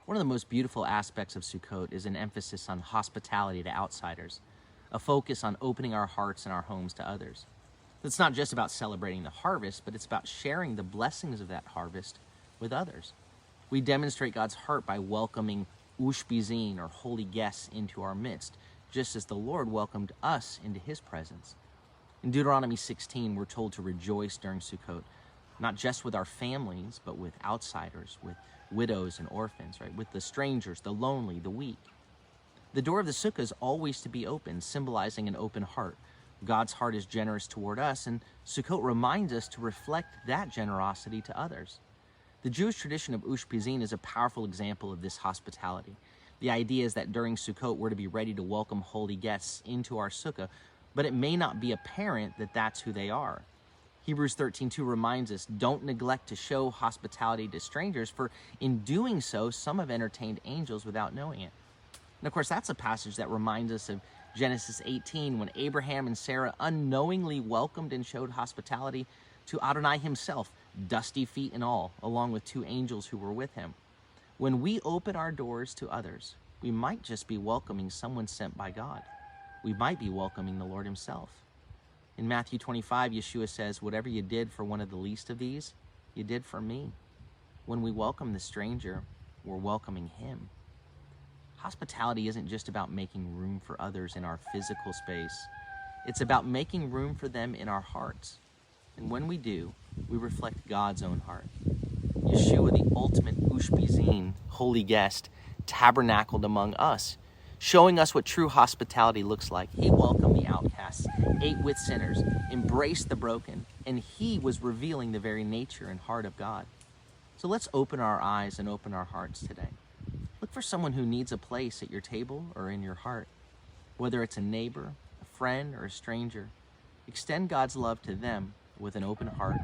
One of the most beautiful aspects of Sukkot is an emphasis on hospitality to outsiders, a focus on opening our hearts and our homes to others. It's not just about celebrating the harvest, but it's about sharing the blessings of that harvest with others. We demonstrate God's heart by welcoming Ushpizin, or holy guests, into our midst, just as the Lord welcomed us into his presence. In Deuteronomy 16, we're told to rejoice during Sukkot, not just with our families, but with outsiders, with widows and orphans, right? With the strangers, the lonely, the weak. The door of the sukkah is always to be open, symbolizing an open heart. God's heart is generous toward us, and Sukkot reminds us to reflect that generosity to others. The Jewish tradition of Ushpizin is a powerful example of this hospitality. The idea is that during Sukkot, we're to be ready to welcome holy guests into our sukkah, but it may not be apparent that that's who they are. Hebrews 13:2 reminds us, don't neglect to show hospitality to strangers, for in doing so, some have entertained angels without knowing it. And of course, that's a passage that reminds us of Genesis 18, when Abraham and Sarah unknowingly welcomed and showed hospitality to Adonai himself, dusty feet and all, along with 2 angels who were with him. When we open our doors to others, we might just be welcoming someone sent by God. We might be welcoming the Lord himself. In Matthew 25, Yeshua says, whatever you did for one of the least of these, you did for me. When we welcome the stranger, we're welcoming him. Hospitality isn't just about making room for others in our physical space. It's about making room for them in our hearts. And when we do, we reflect God's own heart. Yeshua, the ultimate Ushpizin, holy guest, tabernacled among us, showing us what true hospitality looks like. He welcomed the outcasts, ate with sinners, embraced the broken, and he was revealing the very nature and heart of God. So let's open our eyes and open our hearts today. Look for someone who needs a place at your table or in your heart. Whether it's a neighbor, a friend, or a stranger, extend God's love to them with an open heart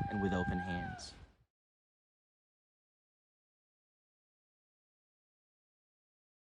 and with open hands.